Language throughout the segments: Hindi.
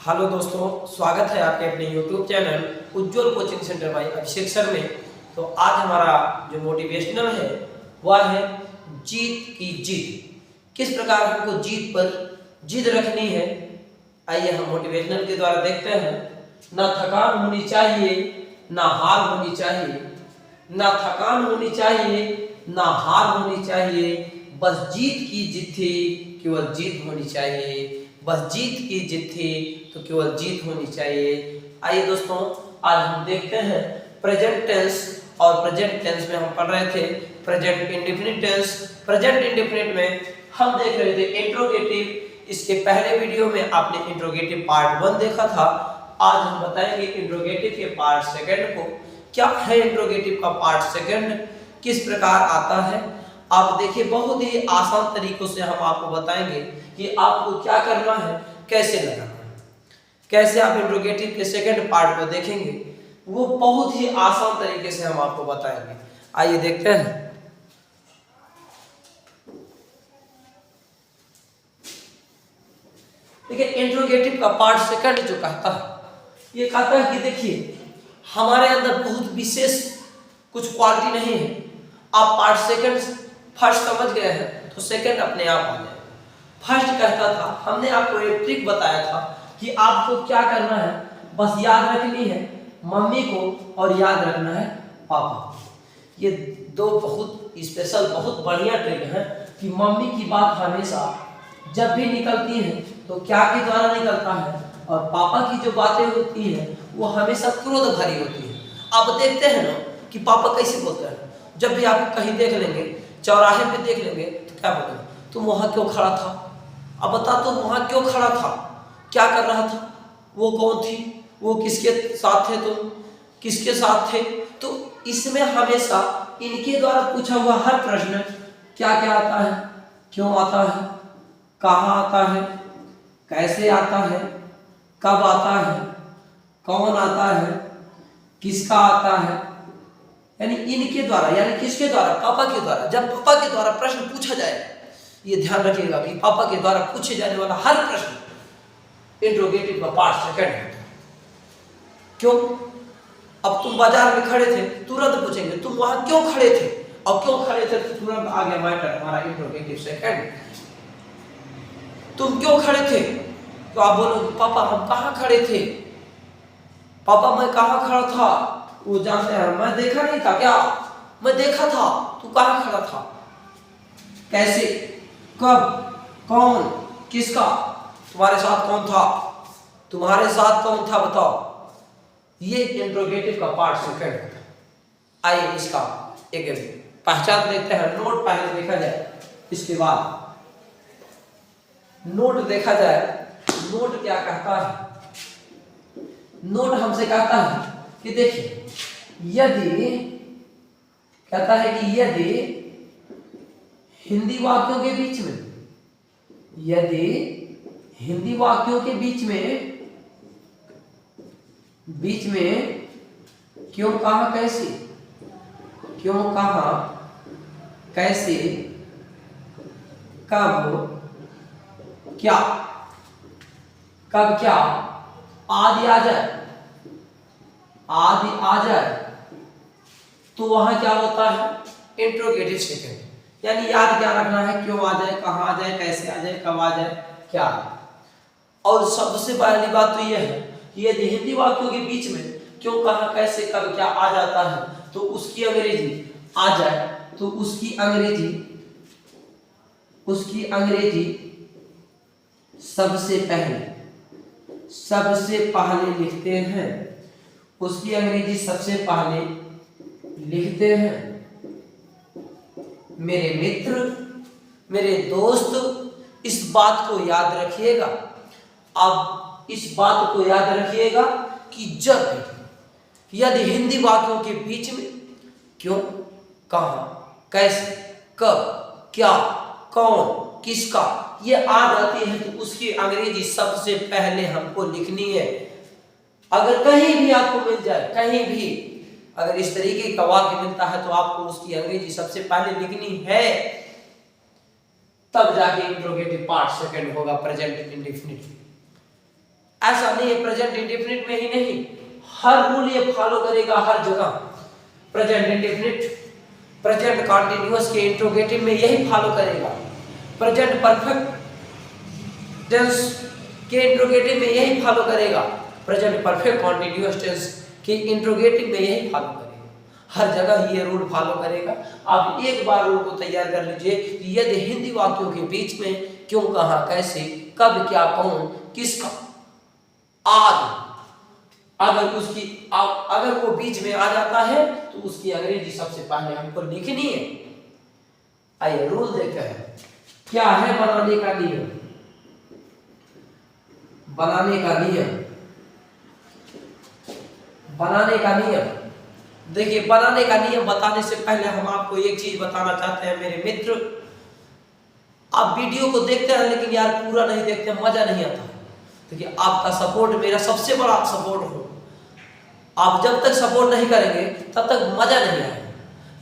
हेलो दोस्तों, स्वागत है आपके अपने YouTube चैनल उज्जवल कोचिंग सेंटर बाय अभिषेक सर में। तो आज हमारा जो मोटिवेशनल है वह है जीत की जीत। किस प्रकार हमको जीत पर जिद रखनी है, आइए हम मोटिवेशनल के द्वारा देखते हैं। ना थकान होनी चाहिए, ना हार होनी चाहिए, ना थकान होनी चाहिए, ना हार होनी चाहिए, बस जीत की जिद थी, केवल जीत होनी चाहिए। बस जीत की जिद थी तो केवल जीत होनी चाहिए। आइए दोस्तों, आज हम देखते हैं प्रेजेंट टेंस। और प्रेजेंट टेंस में हम पढ़ रहे थे present indefinite tense. Present indefinite में हम देख रहे थे इंट्रोगेटिव। इसके पहले वीडियो में आपने इंट्रोगेटिव पार्ट 1 देखा था। आज हम बताएंगे इंट्रोगेटिव के पार्ट सेकंड को। क्या है इंट्रोगेटिव का पार्ट सेकंड, किस प्रकार आता है। आप देखिए, बहुत ही आसान तरीकों से हम आपको बताएंगे कि आपको क्या करना है, कैसे लगाना है। कैसे आप इंट्रोगेटिव के सेकंड पार्ट को देखेंगे, वो बहुत ही आसान तरीके से हम आपको बताएंगे। आइए देखते हैं। देखिए, इंट्रोगेटिव का पार्ट सेकंड जो कहता है, ये कहता है कि देखिए, हमारे अंदर बहुत विशेष कुछ क्वालिटी नहीं है। आप पार्ट सेकंड फर्स्ट समझ गए हैं तो सेकंड अपने आप आ जाए। फर्स्ट कहता था, हमने आपको एक ट्रिक बताया था कि आपको क्या करना है, बस याद रखनी है मम्मी को और याद रखना है पापा को। ये दो बहुत स्पेशल, बहुत बढ़िया ट्रिक है कि मम्मी की बात हमेशा जब भी निकलती है तो क्या के द्वारा निकलता है, और पापा की जो बातें होती है वो हमेशा क्रोध भरी होती है। आप देखते हैं ना कि पापा कैसे बोलते हैं। जब भी आप कहीं देख लेंगे, चौराहे पे देख लेंगे, तो क्या बोलेंगे, तुम वहां क्यों खड़ा था, अब बता तुम वहां क्यों खड़ा था, क्या कर रहा था, वो कौन थी, वो किसके साथ थे, तुम किसके साथ थे। तो इसमें हमेशा इनके द्वारा पूछा हुआ हर प्रश्न क्या क्या आता है, क्यों आता है, कहाँ आता है, कैसे आता है, कब आता है, कौन आता है, किसका आता है, यानी इनके द्वारा, यानी किसके द्वारा, पापा के द्वारा। जब पापा के द्वारा प्रश्न पूछा जाए, ये ध्यान रखिएगा कि पापा के द्वारा पूछे जाने वाला हर प्रश्न इंट्रोगेटिव का पार्ट सेकंड है। क्यों? अब तुम बाजार में खड़े थे, तुरंत पूछेंगे तुम वहां क्यों खड़े थे, और क्यों खड़े थे तो तुरंत आ गया मैटर, हमारा इंट्रोगेटिव सेकंड। तुम क्यों खड़े थे, तो आप बोलोगे पापा हम कहाँ खड़े थे, पापा मैं कहाँ खड़ा था। वो जानते हैं, मैं देखा नहीं था क्या, मैं देखा था, तू कहाँ खड़ा था, कैसे, कब, कौन, किसका, तुम्हारे साथ कौन था, तुम्हारे साथ कौन था बताओ। ये इंट्रोगेटिव का पार्ट सेकंड है। आइए इसका एक पहचान देखते हैं। नोट पहले देखा जाए, इसके बाद नोट देखा जाए। नोट क्या कहता है, नोट हमसे कहता है कि देखिए, यदि कहता है कि यदि हिंदी वाक्यों के बीच में, यदि हिंदी वाक्यों के बीच में क्यों, कहां, कैसे, क्यों, कहां, कैसे, कब, क्या, कब क्या आदि आ जाए, आदि आ जाए, तो वहां क्या होता है, इंट्रोगेटिव सेकंड। यानी याद क्या रखना है, क्यों आ जाए, कहां आ जाए, कैसे आ जाए, कब आ जाए, क्या आ जाए। और सबसे पहली बात तो यह है कि यदि हिंदी वाक्यों के बीच में क्यों, कहां, कैसे, कब, क्या आ जाता है तो उसकी अंग्रेजी आ जाए, तो उसकी अंग्रेजी सबसे पहले लिखते हैं, उसकी अंग्रेजी सबसे पहले लिखते हैं। मेरे मित्र, मेरे दोस्त, इस बात को याद रखिएगा। अब इस बात को याद रखिएगा कि जब यदि हिंदी वाक्यों के बीच में क्यों, कहां, कैसे, कब, क्या, कौन, किसका ये आ जाती है तो उसकी अंग्रेजी सबसे पहले हमको लिखनी है। अगर कहीं भी आपको मिल जाए, कहीं भी अगर इस तरीके का वाक्य मिलता है तो आपको उसकी अंग्रेजी सबसे पहले लिखनी है, तब जाके इंट्रोगेटिव पार्ट सेकंड होगा प्रेजेंट इंडेफिनिट। ऐसा नहीं है प्रेजेंट इंडेफिनिट में ही नहीं, हर रूल ये फॉलो करेगा हर जगह। प्रेजेंट इंडेफिनिट, प्रेजेंट कॉन्टिन्यूअस के इंट्रोगेटिव में यही फॉलो करेगा। प्रेजेंट परफेक्ट टेंस के इंट्रोगेटिव में यही फॉलो करेगा। प्रेजेंट परफेक्ट कॉन्टिन्यूअस टेंस के इंट्रोगेटिव में यही फॉलो करेगा। हर जगह ये रूल फॉलो करेगा। आप एक बार रूल को तैयार कर लीजिए कि यदि हिंदी वाक्यों के बीच में क्यों, कहां, कैसे, कब, क्या, कौन, किसका, आदि, अगर वो बीच में आ जाता है तो उसकी अंग्रेजी सबसे पहले हमको लिखनी है। आइए रूल देखते हैं क्या है बनाने का नियम। बनाने का नियम, बनाने का नियम। देखिए बनाने का नियम बताने से पहले हम आपको एक चीज बताना चाहते हैं मेरे मित्र। आप वीडियो को देखते हैं लेकिन यार पूरा नहीं देखते, मजा नहीं आता। देखिए आपका सपोर्ट मेरा सबसे बड़ा सपोर्ट हो। आप जब तक सपोर्ट नहीं करेंगे तब तक मजा नहीं आएगा।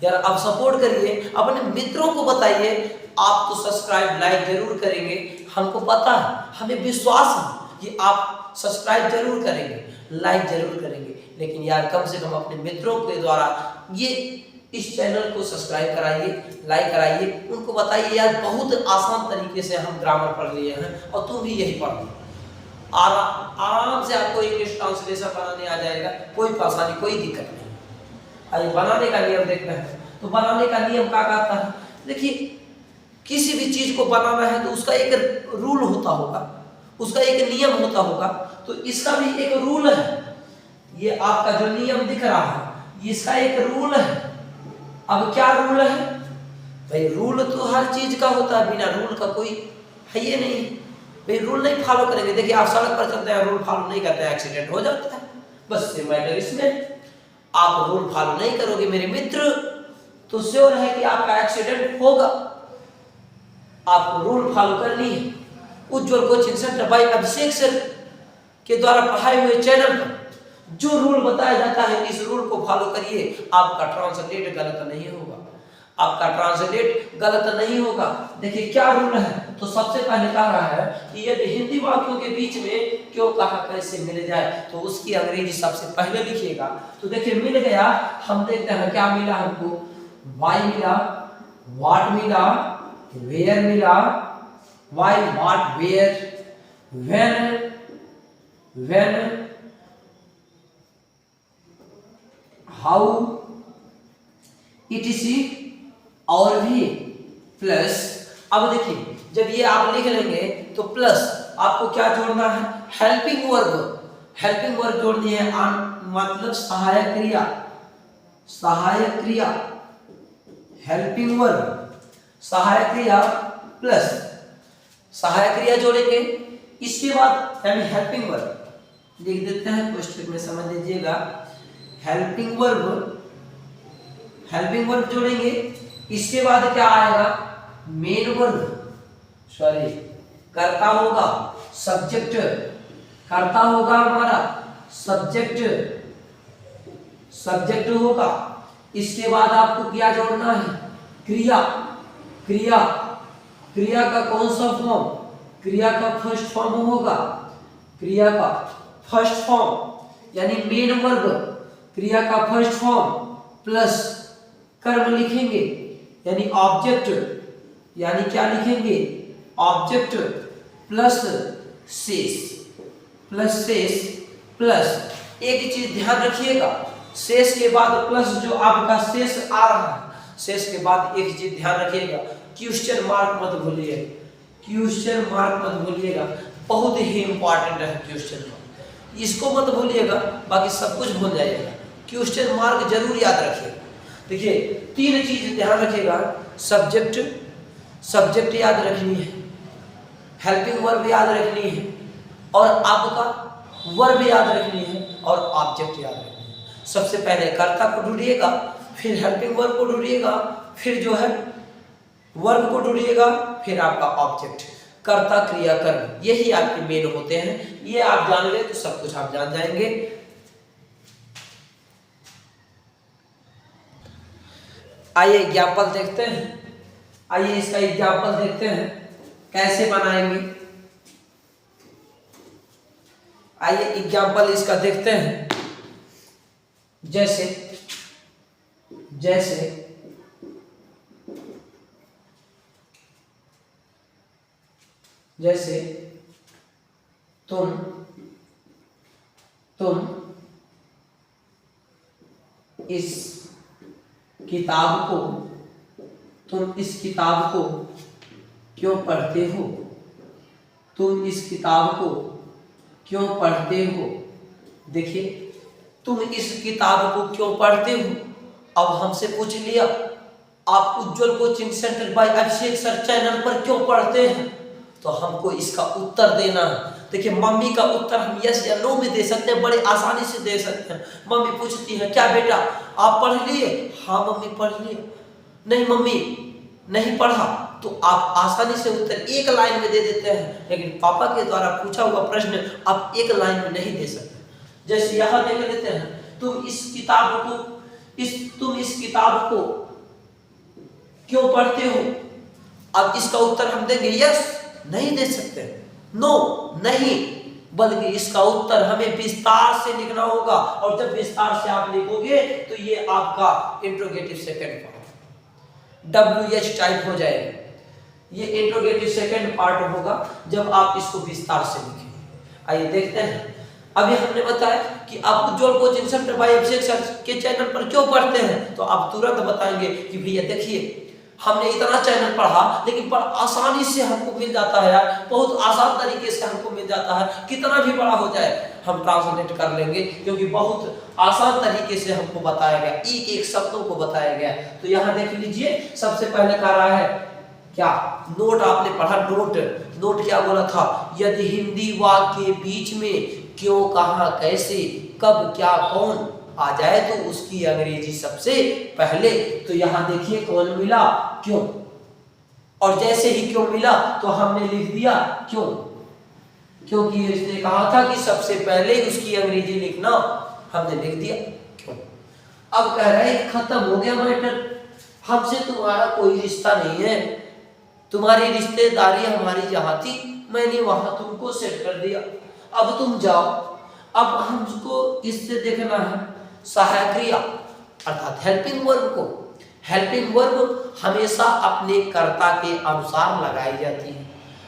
यार आप सपोर्ट करिए, अपने मित्रों को बताइए। आप तो सब्सक्राइब लाइक जरूर करेंगे, हमको पता है, हमें विश्वास है कि आप सब्सक्राइब जरूर करेंगे, लाइक जरूर करेंगे। लेकिन यार कम से कम अपने मित्रों के द्वारा ये इस चैनल को सब्सक्राइब कराइए, लाइक कराइए, उनको बताइए यार बहुत आसान तरीके से हम ग्रामर पढ़ लिए हैं और तुम भी यही पढ़ लो। आराम से आपको इंग्लिश ट्रांसलेशन बनाने आ जाएगा, कोई परेशानी, कोई दिक्कत नहीं। आइए बनाने का नियम देखते हैं। तो बनाने का नियम क्या कहता है? देखिए किसी भी चीज को बनाना है तो उसका एक रूल होता होगा, उसका एक नियम होता होगा। तो इसका भी एक रूल है। ये आपका जो नियम दिख रहा है इसका एक रूल है। अब क्या रूल है भाई? रूल तो हर चीज का होता है, बिना रूल का कोई है ये नहीं भाई। रूल नहीं फॉलो करेंगे, देखिए आप सड़क पर चलते हैं, रूल फॉलो नहीं करते हैं, एक्सीडेंट हो जाता है। बस ये मैटर इसमें, आप रूल फॉलो नहीं करोगे मेरे मित्र तो श्योर है कि आपका एक्सीडेंट होगा। आपको रूल फॉलो करनी है। उज्जवल कोचिंग सेंटर बाय अभिषेक सर के द्वारा पढ़ाए हुए चैनल पर जो रूल बताया जाता है इस रूल को फॉलो करिए। आपका ट्रांसलेट गलत नहीं होगा, आपका ट्रांसलेट गलत नहीं होगा। देखिए क्या रूल है? तो सबसे पहले कह रहा है कि यदि हिंदी वाक्यों के बीच में क्यों, कहा, कैसे मिल जाए तो उसकी अंग्रेजी सबसे पहले लिखिएगा। तो देखिए मिल गया, हम देखते हैं क्या मिला हमको। वाई मिला, व्हाट मिला, वेयर मिला, why, what, where, when, how, etc और भी प्लस। अब देखिए जब ये आप लिख लेंगे तो प्लस आपको क्या जोड़ना है? Helping verb. हेल्पिंग वर्ब जोड़नी है, मतलब सहायक क्रिया। सहायक क्रिया, हेल्पिंग वर्ब, सहायक क्रिया प्लस सहायक क्रिया जोड़ेंगे। इसके बाद यानी हेल्पिंग वर्ब लिख देते हैं, क्वेश्चन में समझ लीजिएगा। हेल्पिंग वर्ब, हेल्पिंग वर्ब जोड़ेंगे। इसके बाद क्या आएगा? मेन वर्ब, सॉरी कर्ता होगा, सब्जेक्ट, कर्ता होगा हमारा, सब्जेक्ट, सब्जेक्ट होगा। इसके बाद आपको क्या जोड़ना है? क्रिया, क्रिया, क्रिया का कौन सा फॉर्म? क्रिया का फर्स्ट फॉर्म होगा, क्रिया का फर्स्ट फॉर्म यानी मेन वर्ब, क्रिया का फर्स्ट फॉर्म प्लस कर्म लिखेंगे यानी ऑब्जेक्ट, यानी क्या लिखेंगे? ऑब्जेक्ट प्लस शेष, प्लस शेष प्लस एक चीज ध्यान रखिएगा, शेष के बाद प्लस जो आपका शेष आ रहा है, शेष के बाद एक चीज ध्यान रखिएगा, क्वेश्चन मार्क मत भूलिए, क्वेश्चन मार्क मत भूलिएगा, बहुत ही इंपॉर्टेंट है क्वेश्चन मार्क, इसको मत भूलिएगा, बाकी सब कुछ भूल जाइएगा। क्वेश्चन मार्क जरूर याद रखिएगा। देखिए तीन चीज ध्यान रखिएगा, सब्जेक्ट, सब्जेक्ट याद रखनी है, हेल्पिंग वर्ब याद रखनी है और आपका वर्ब याद रखनी है और ऑब्जेक्ट याद रखनी है। सबसे पहले कर्ता को ढूंढिएगा, फिर हेल्पिंग वर्ब को ढूंढिएगा, फिर जो है वर्ब को ढूंढिएगा, फिर आपका ऑब्जेक्ट, कर्ता, क्रिया, कर्म, यही आपके मेन होते हैं। ये आप जान गए तो सब कुछ आप जान जाएंगे। आइए एग्जाम्पल देखते हैं, आइए इसका एग्जाम्पल देखते हैं कैसे बनाएंगे। आइए एग्जाम्पल इसका देखते हैं। जैसे जैसे जैसे तुम इस किताब को क्यों पढ़ते हो? तुम इस किताब को क्यों पढ़ते हो? देखिए, तुम इस किताब को क्यों पढ़ते हो? अब हमसे पूछ लिया, आप उज्जवल कोचिंग सेंटर बाय अभिषेक सर चैनल पर क्यों पढ़ते हैं? तो हमको इसका उत्तर देना है। देखिए, मम्मी का उत्तर हम यस या नो में दे सकते हैं, बड़े आसानी से दे सकते हैं। मम्मी पूछती है, क्या बेटा आप पढ़ लिए? हाँ मम्मी पढ़ लिए। नहीं मम्मी नहीं पढ़ा, तो आप आसानी से उत्तर एक लाइन में दे देते हैं। लेकिन पापा के द्वारा पूछा हुआ प्रश्न आप एक लाइन में नहीं दे सकते। जैसे यहाँ देख लेते हैं, तुम इस किताब को क्यों पढ़ते हो? अब इसका उत्तर हम देंगे यस, नहीं दे सकते, नो नहीं, बल्कि इसका उत्तर हमें विस्तार से लिखना होगा। और जब विस्तार से आप लिखोगे तो ये आपका interrogative second part WH type हो जाएगा। ये इंट्रोगेटिव सेकंड पार्ट होगा जब आप इसको विस्तार से लिखेंगे। आइए देखते हैं। अभी हमने बताया कि आप उज्जवल कोचिंग सेंटर बाय अभिषेक सर के चैनल पर क्यों पढ़ते हैं, तो आप तुरंत बताएंगे कि भैया देखिए, हमने इतना चैनल पढ़ा लेकिन पर आसानी से हमको मिल जाता है यार, बहुत आसान तरीके से हमको मिल जाता है। कितना भी बड़ा हो जाए हम ट्रांसलेट कर लेंगे, क्योंकि बहुत आसान तरीके से हमको बताया गया, एक एक शब्दों को बताया गया। तो यहाँ देख लीजिए, सबसे पहले कह रहा है क्या, नोट आपने पढ़ा। नोट क्या बोला था? यदि हिंदी वाक्य के बीच में क्यों, कहां, कैसे, कब, क्या, कौन आ जाए तो उसकी अंग्रेजी सबसे पहले। तो यहाँ देखिए कौन मिला, क्यों। और जैसे ही क्यों मिला तो हमने लिख दिया क्यों, क्योंकि इसने कहा था कि सबसे पहले उसकी अंग्रेजी लिखना, हमने लिख दिया क्यों। अब कह रहे हैं खत्म हो गया मैटर, हमसे तुम्हारा कोई रिश्ता नहीं है, तुम्हारी रिश्तेदारी हमारी जहां थी मैंने वहां तुमको सेट कर दिया, अब तुम जाओ। अब हमको इससे देखना है सहायक क्रिया अर्थात हेल्पिंग वर्ब को। हेल्पिंग वर्ब हमेशा अपने कर्ता के अनुसार लगाई जाती है।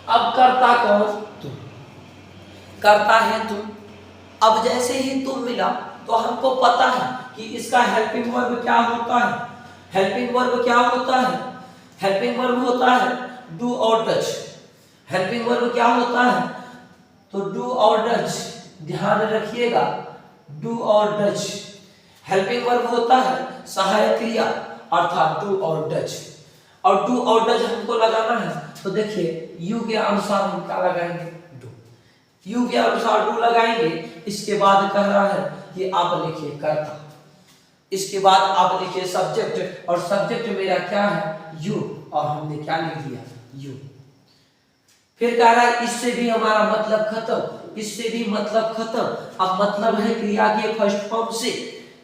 अब कर्ता कौन? तुम, कर्ता है तुम। अब जैसे ही तुम मिला तो हमको पता है कि इसका हेल्पिंग वर्ब क्या होता है। हेल्पिंग वर्ब क्या होता है? हेल्पिंग वर्ब होता है डू और डच। हेल्पिंग वर्ब क्या होता है? तो डू और डच, ध्यान रखिएगा, डू और डच। हेल्पिंग वर्ब होता है सहायक क्रिया अर्थात डू और डच। और डू और डच हमको लगाना है, तो देखिए यू के अनुसार हम क्या लगाएंगे? डू। यू के अनुसार डू लगाएंगे। इसके बाद कह रहा है कि आप लिखिए कर्ता, इसके बाद आप लिखिए सब्जेक्ट, और सब्जेक्ट मेरा क्या है? यू, और हमने क्या लिख दिया? यू। फिर कह रहा है इससे भी हमारा मतलब खत्म, इससे भी मतलब खत्म। अब मतलब है क्रिया के फर्स्ट फॉर्म से,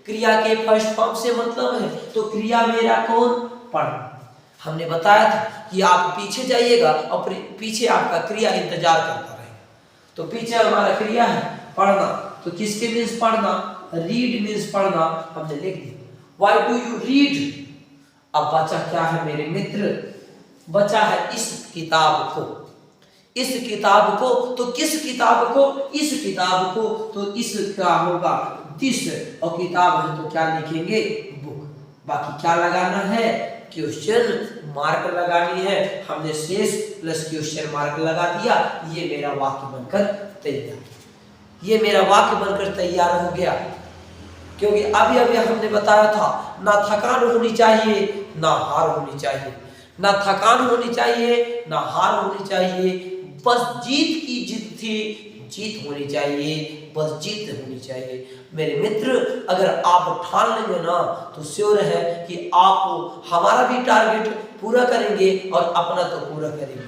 क्रिया के फर्स्ट फॉर्म से मतलब है, तो क्रिया मेरा कौन? पढ़ना। हमने बताया था कि आप पीछे जाइएगा और पीछे आपका क्रिया इंतजार करता रहेगा। तो पीछे हमारा क्रिया है पढ़ना, तो किसके मीन्स पढ़ना? रीड मीन्स पढ़ना, हमने लिख दिया। Why do you read? अब बचा क्या है मेरे मित्र? बचा है इस किताब को। इस किताब को, तो किस किताब को? इस किताब को, तो इस क्या होगा? दिस। और किताब है तो क्या लिखेंगे? बुक। बाकी क्या लगाना है? क्वेश्चन मार्क लगानी है। हमने शेष प्लस क्वेश्चन मार्क लगा दिया। ये मेरा वाक्य बनकर तैयार, ये मेरा वाक्य बनकर तैयार हो गया। क्योंकि अभी अभी हमने बताया था ना थकान होनी चाहिए ना हार होनी चाहिए, ना थकान होनी चाहिए ना हार होनी चाहिए, बस जीत की जिद थी, जीत होनी चाहिए, बस जीत होनी चाहिए। मेरे मित्र, अगर आप ठान लेंगे ना तो श्योर है कि आप हमारा भी टारगेट पूरा करेंगे और अपना तो पूरा करेंगे।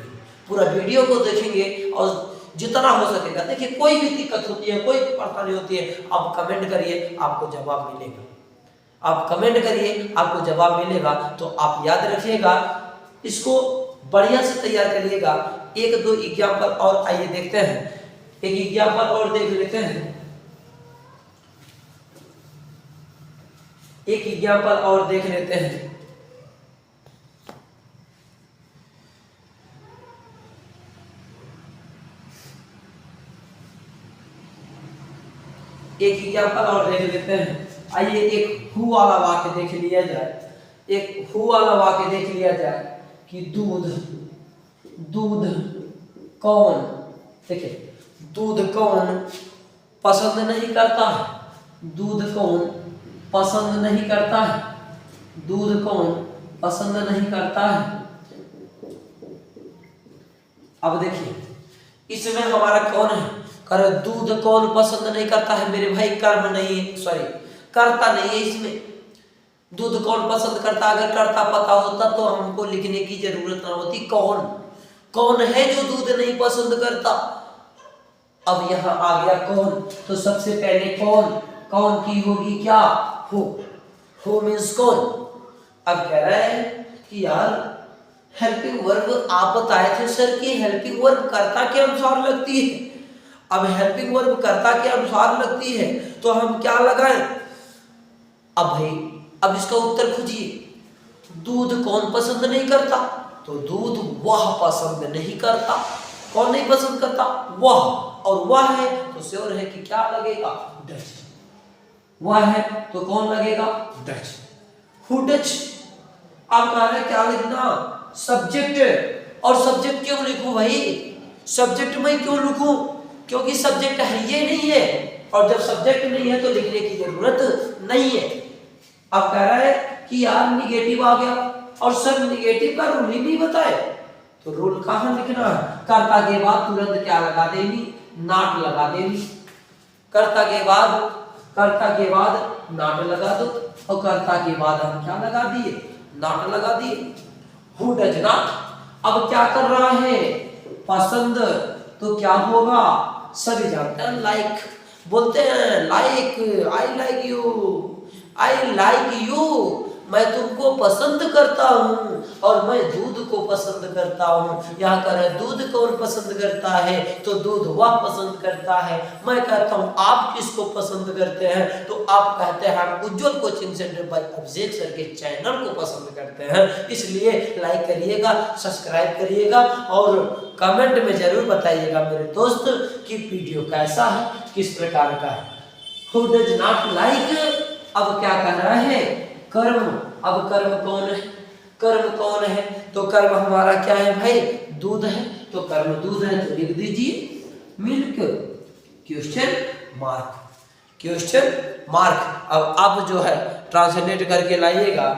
पूरा वीडियो को देखेंगे और जितना हो सकेगा, देखिए कोई भी दिक्कत होती है, कोई भी परेशानी होती है, आप कमेंट करिए, आपको जवाब मिलेगा। आप कमेंट करिए, आपको जवाब मिलेगा। तो आप याद रखिएगा, इसको बढ़िया से तैयार करिएगा। एक दो एग्जाम्पल और आइए देखते हैं। एक एग्जाम्पल और देख लेते हैं, एक एग्जाम्पल और देख लेते हैं। एक एग्जाम्पल और देख लेते हैं। आइए एक हु वाला वाक्य देख लिया जाए। एक हु वाला वाक्य देख लिया जाए कि दूध, दूध कौन, देखिए दूध कौन पसंद नहीं करता है, दूध कौन पसंद नहीं करता है, दूध कौन पसंद नहीं करता है। अब देखिए इसमें हमारा कौन है, कर दूध कौन पसंद नहीं करता है मेरे भाई, कर्म नहीं है, सॉरी करता नहीं है इसमें। दूध कौन पसंद करता, अगर करता पता होता तो हमको लिखने की जरूरत ना होती। कौन, कौन है जो दूध नहीं पसंद करता। अब यहाँ आ गया कौन, तो सबसे पहले कौन, कौन की होगी क्या, हो, हो मीन्स कौन। अब कह रहा है कि यार हेल्पिंग वर्ब आप बताए थे सर कि हेल्पिंग वर्ब कर्ता के अनुसार लगती है। अब हेल्पिंग वर्ब कर्ता के अनुसार लगती है तो हम क्या लगाएं। अब भाई अब इसका उत्तर खोजिए। दूध कौन पसंद नहीं करता, तो दूध वह पसंद नहीं करता। कौन नहीं पसंद करता, वह, और वह है तो श्योर है कि क्या लगेगा, डच। वह है तो कौन लगेगा, डच, हु डच। अब कह रहे क्या लिखना, सब्जेक्ट। और सब्जेक्ट क्यों लिखूं भाई, सब्जेक्ट में क्यों लिखूं, क्योंकि सब्जेक्ट है ये नहीं है, और जब सब्जेक्ट नहीं है तो लिखने की जरूरत नहीं है। अब कह रहा है कि यार निगेटिव आ गया, और सर निगेटिव का रूल ही नहीं बताए, तो रूल कहाँ लिखना है, कर्ता के बाद तुरंत क्या लगा देनी, नॉट लगा देनी। कर्ता के बाद नॉट लगा दो, और कर्ता के बाद हम क्या लगा दिए, नॉट लगा दिए। हु डज नॉट, अब क्या कर रहा है, पसंद, तो क्या होगा, सभी जानते हैं लाइक, बोलते हैं like, I like you, I like you, मैं तुमको पसंद करता हूँ, और मैं दूध को पसंद करता हूँ। यहाँ कर दूध कौन पसंद करता है, तो दूध वह पसंद करता है। मैं कहता हूँ आप किसको पसंद करते हैं, तो आप कहते हैं हम उज्जवल कोचिंग सेंटर बाय अभिषेक सर के चैनल को पसंद करते हैं। इसलिए लाइक करिएगा, सब्सक्राइब करिएगा, और कमेंट में जरूर बताइएगा मेरे दोस्त कि वीडियो कैसा है, किस प्रकार का है। हु डज नॉट लाइक, अब क्या कर रहा है, कर्म। अब कर्म कौन है, कर्म कौन है, तो कर्म हमारा क्या है भाई, दूध है, तो कर्म दूध है तो लिख दीजिए milk, question mark, question mark. अब आप जो है ट्रांसलेट करके लाइएगा।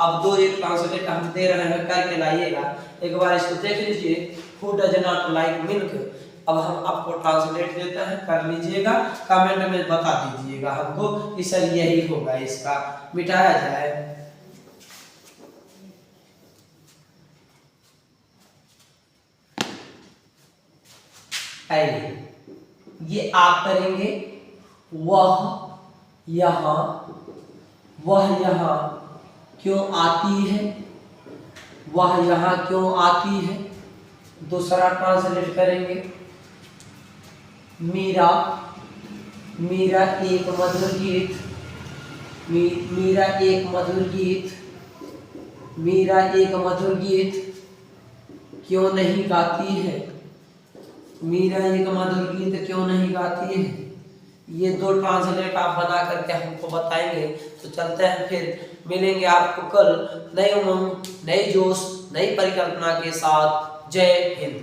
अब दो एक ट्रांसलेट हम दे रहे हैं, करके लाइएगा, एक बार इसको देख लीजिए। Who does not like milk, अब हम आपको ट्रांसलेट देते हैं, कर लीजिएगा, कमेंट में बता दीजिएगा हमको कि सर यही होगा, इसका मिटाया जाए। ये आप करेंगे, वह यहाँ क्यों आती है, वह यहाँ क्यों आती है। दूसरा ट्रांसलेट करेंगे, मीरा एक मधुर गीत, मीरा एक मधुर गीत क्यों नहीं गाती है, मीरा एक मधुर गीत क्यों नहीं गाती है। ये दो ट्रांसलेट आप बना करके हमको बताएंगे। तो चलते हैं, फिर मिलेंगे आपको कल नई उमंग, नई जोश, नई परिकल्पना के साथ। जय हिंद।